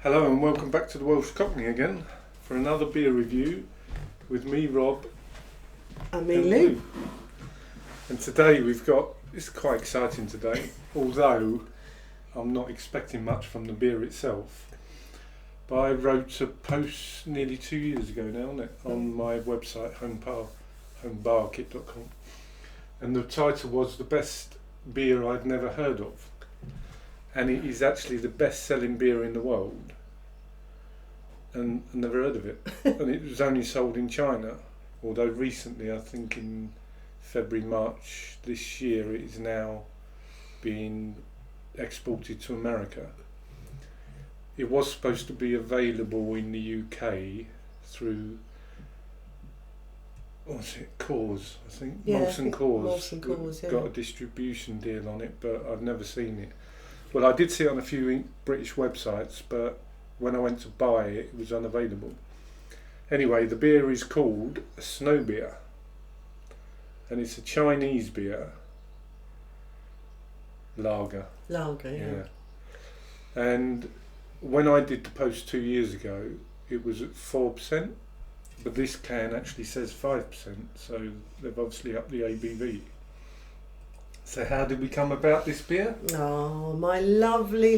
Hello and welcome back to the Welsh Cockney again for another beer review with me, Rob, and me, Lou. And today we've got, it's quite exciting today, although I'm not expecting much from the beer itself. But I wrote a post nearly 2 years ago now, isn't it, on my website, homebarkit.com. And the title was The Best Beer I'd Never Heard Of. And it is actually the best-selling beer in the world, and I never heard of it. And it was only sold in China, although recently, I think in February, March this year, it is now being exported to America. It was supposed to be available in the UK through, what's it, Coors, I think. Yeah, Molson Coors. Molson Coors, yeah. Got a distribution deal on it, but I've never seen it. Well, I did see it on a few British websites, but when I went to buy it, it was unavailable. Anyway, the beer is called a Snow Beer, and it's a Chinese beer, lager. Lager, yeah. And when I did the post 2 years ago, it was at 4%, but this can actually says 5%, so they've obviously upped the ABV. So how did we come about this beer? Oh, my lovely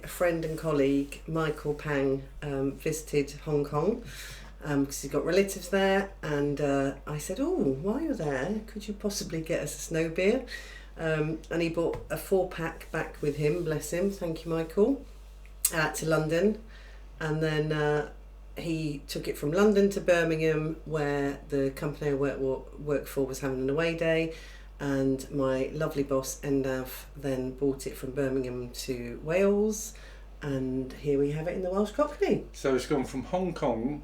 friend and colleague Michael Pang visited Hong Kong because he's got relatives there, and I said, oh, while you're there, could you possibly get us a snow beer? And he bought a 4-pack back with him, bless him, thank you Michael, to London, and then he took it from London to Birmingham, where the company I work for was having an away day. And my lovely boss Endav then bought it from Birmingham to Wales, and here we have it in the Welsh Cockney. So it's gone from Hong Kong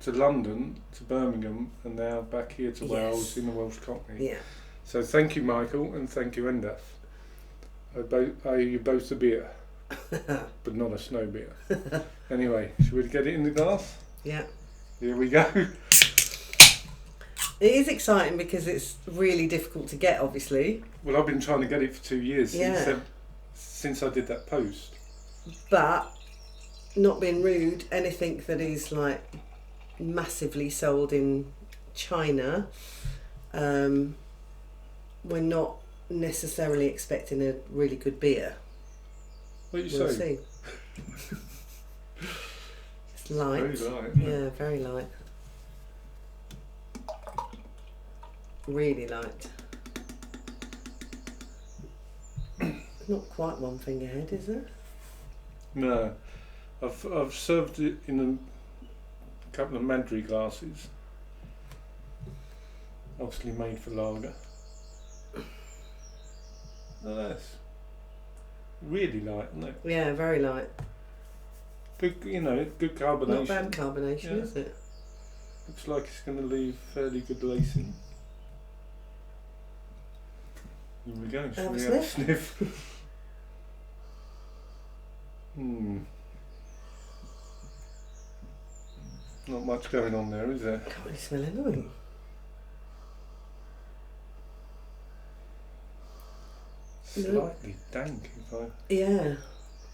to London to Birmingham, and now back here to Wales in the Welsh Cockney. Yeah. So thank you, Michael, and thank you, Endav. I owe you both a beer, but not a snow beer. Anyway, should we get it in the glass? Yeah. Here we go. It is exciting because it's really difficult to get, obviously. Well, I've been trying to get it for 2 years Yeah. since I did that post. But, not being rude, anything that is like massively sold in China, we're not necessarily expecting a really good beer. What you We'll say? see. It's light. Very light, isn't it? Yeah, very light. Really light. Not quite one finger head, is it? No, I've served it in a couple of Madri glasses, obviously made for lager. Oh, that's really light, isn't it? Yeah, very light. Good, good carbonation. Not bad carbonation, Yeah. is it? Looks like it's going to leave fairly good lacing. Here we go. Shall Have a we have a sniff? sniff? Not much going on there, is there? Can't really smell anything. Slightly dank, if I... Yeah.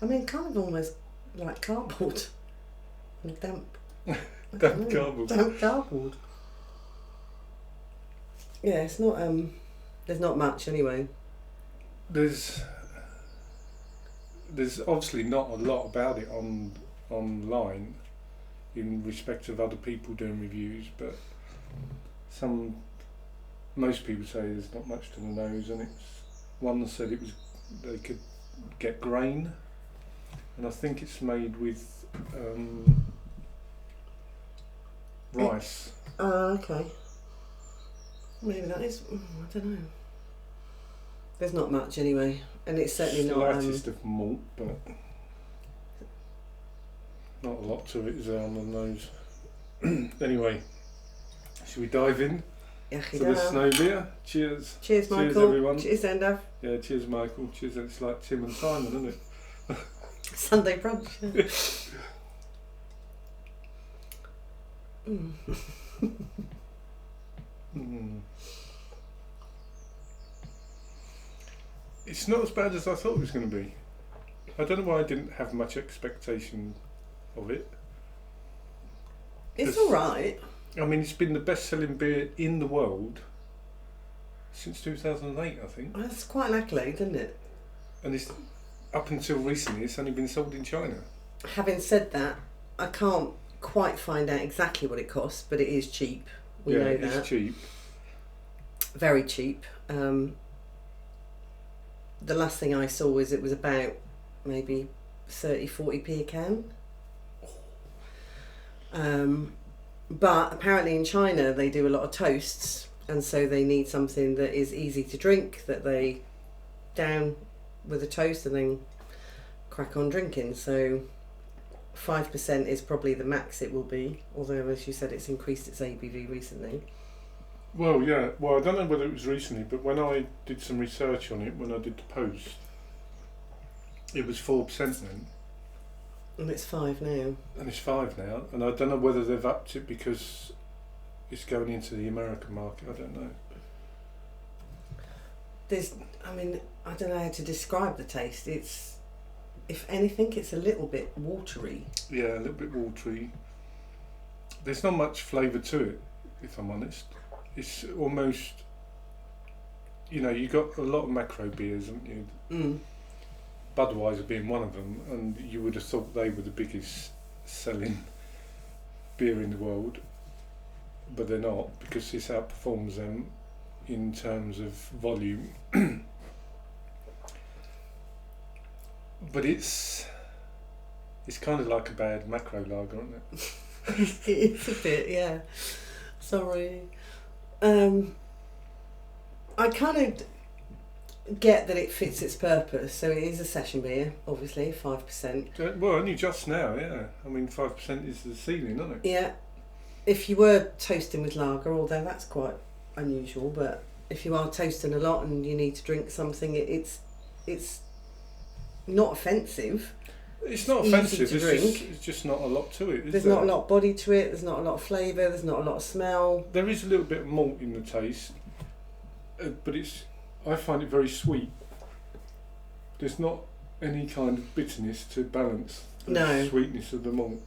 I mean, kind of almost like cardboard. And damp. Damp cardboard. Damp cardboard. Yeah, it's not, there's not much anyway. There's obviously not a lot about it online in respect of other people doing reviews, but most people say there's not much to the nose, and it's one that said they could get grain, and I think it's made with rice. Okay. Maybe that is, I don't know. There's not much anyway, and it's certainly not. Slightest of malt, but not a lot to it, is there, on the nose? Anyway, should we dive in to the snow beer? Cheers. Cheers, Michael. Cheers, everyone. Cheers, Endav. Yeah, cheers, Michael. Cheers. It's like Tim and Simon, isn't it? Sunday brunch. Yeah. It's not as bad as I thought it was going to be. I don't know why I didn't have much expectation of it. It's 'Cause, all right. I mean, it's been the best-selling beer in the world since 2008, I think. That's quite an accolade, isn't it? And it's up until recently, it's only been sold in China. Having said that, I can't quite find out exactly what it costs, but it is cheap. We know that. It's cheap. Very cheap. The last thing I saw was it was about maybe 30-40p a can. But apparently in China they do a lot of toasts, and so they need something that is easy to drink, that they down with a toast and then crack on drinking. So 5% is probably the max it will be, although as you said it's increased its ABV recently. Well, yeah. Well, I don't know whether it was recently, but when I did some research on it, when I did the post, it was 4% then. And it's 5 now. And it's 5 now, and I don't know whether they've upped it because it's going into the American market. I don't know. I don't know how to describe the taste. It's, if anything, it's a little bit watery. Yeah, a little bit watery. There's not much flavour to it, if I'm honest. It's almost, you got a lot of macro beers, haven't you? Mm. Budweiser being one of them, and you would have thought they were the biggest selling beer in the world, but they're not, because this outperforms them in terms of volume. But it's kind of like a bad macro lager, isn't it? It's a bit, yeah. Sorry. I kind of get that it fits its purpose. So it is a session beer, obviously, 5%. Well, only just now, yeah. I mean, 5% is the ceiling, isn't it? Yeah. If you were toasting with lager, although that's quite unusual, but if you are toasting a lot and you need to drink something, it's not offensive. It's not Easy offensive, to it's drink. just not a lot to it, is There's there? not a lot of body to it, there's not a lot of flavour, there's not a lot of smell. There is a little bit of malt in the taste, but I find it very sweet. There's not any kind of bitterness to balance the sweetness of the malt.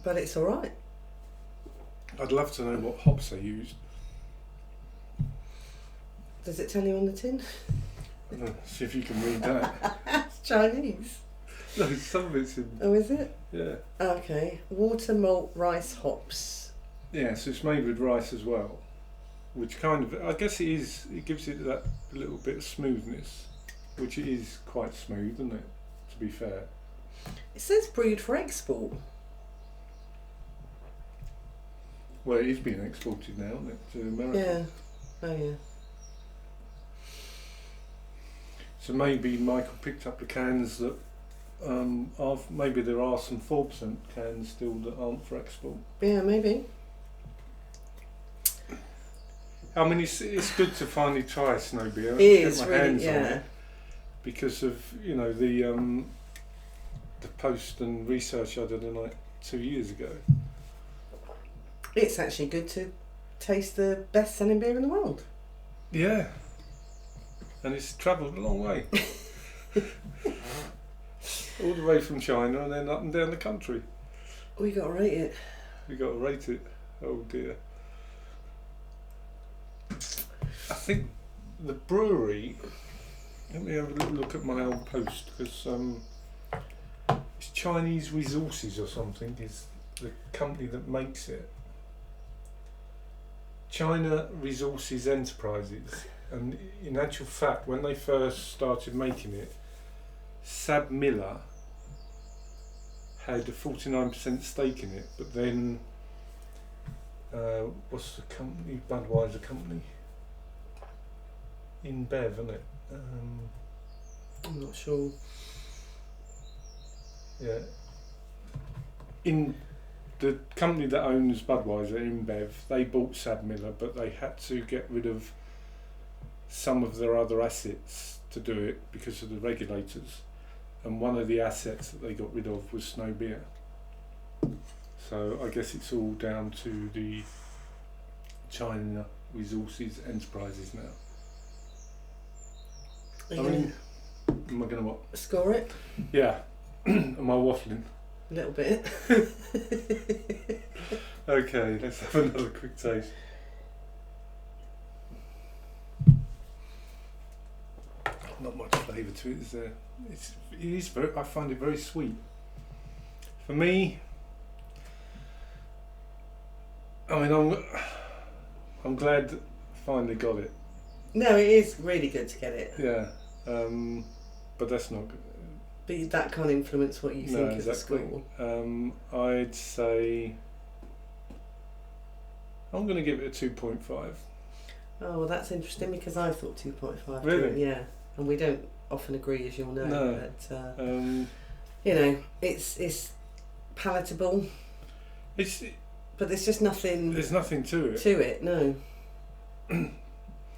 But it's alright. I'd love to know what hops they used. Does it tell you on the tin? See if you can read that. It's Chinese. No, some of it's in... Oh, is it? Yeah. Okay. Water, malt, rice, hops. Yeah, so it's made with rice as well. Which kind of... I guess it gives it that little bit of smoothness. Which it is quite smooth, isn't it? To be fair. It says brewed for export. Well, it is being exported now, isn't it? To America. Yeah. Oh, yeah. So maybe Michael picked up the cans that maybe there are some 4% cans still that aren't for export. Yeah, maybe. I mean, it's good to finally try a snow beer. It is, get my really, hands on yeah. it because of the post and research I did like 2 years ago. It's actually good to taste the best-selling beer in the world. Yeah, and it's travelled a long way. All the way from China and then up and down the country. We got to rate it. We got to rate it. Oh dear. I think the brewery. Let me have a little look at my old post because it's Chinese Resources or something is the company that makes it. China Resources Enterprises, and in actual fact, when they first started making it, SABMiller had a 49% stake in it, but then what's the company? Budweiser company. InBev, isn't it? I'm not sure. Yeah. In the company that owns Budweiser, InBev, they bought SABMiller, but they had to get rid of some of their other assets to do it because of the regulators. And one of the assets that they got rid of was Snow Beer. So I guess it's all down to the China Resources Enterprises now. I mean, Am I going to what? Score it? Yeah. Am I waffling? A little bit. Okay, let's have another quick taste. Not much flavour to it, is there? It is very. I find it very sweet. For me, I mean, I'm glad I finally got it. No, it is really good to get it. Yeah, but that's not good. But that can't influence what you think of the exactly. score. I'd say I'm going to give it a 2.5. Oh, well, that's interesting because I thought 2.5. Really? Too, yeah, and we don't often agree, as you'll know. No. But You know, it's palatable. But there's just nothing. There's nothing to it. To it, no.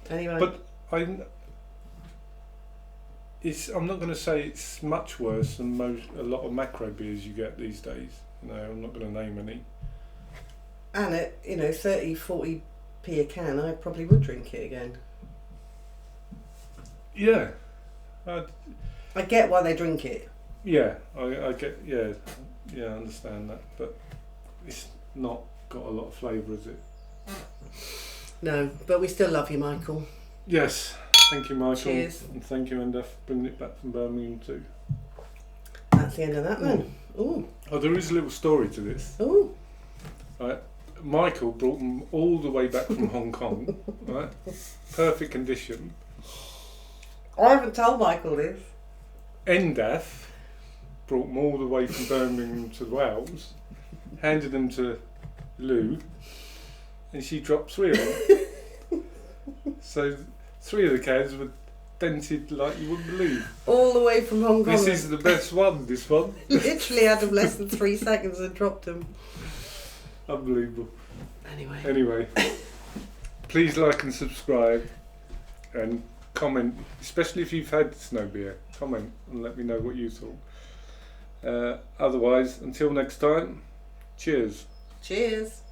Anyway. But I'm not going to say it's much worse than a lot of macro beers you get these days. You know, I'm not going to name any. And at 30, 40p a can, I probably would drink it again. Yeah. I get why they drink it. Yeah, I get. Yeah, I understand that, but it's not got a lot of flavour, is it? No, but we still love you, Michael. Yes, thank you, Michael. Cheers. And thank you, Enda, for bringing it back from Birmingham too. That's the end of that then. Ooh. Oh, there is a little story to this. Ooh. Right, Michael brought them all the way back from Hong Kong. Right, perfect condition. I haven't told Michael this. Endath brought them all the way from Birmingham to Wales, handed them to Lou, and she dropped 3 of them. So 3 of the cans were dented like you wouldn't believe. All the way from Hong Kong. This is the best one, this one. Literally had them less than 3 seconds and dropped them. Unbelievable. Anyway, please like and subscribe and comment, especially if you've had snow beer. Comment and let me know what you thought. Otherwise, until next time, cheers. Cheers.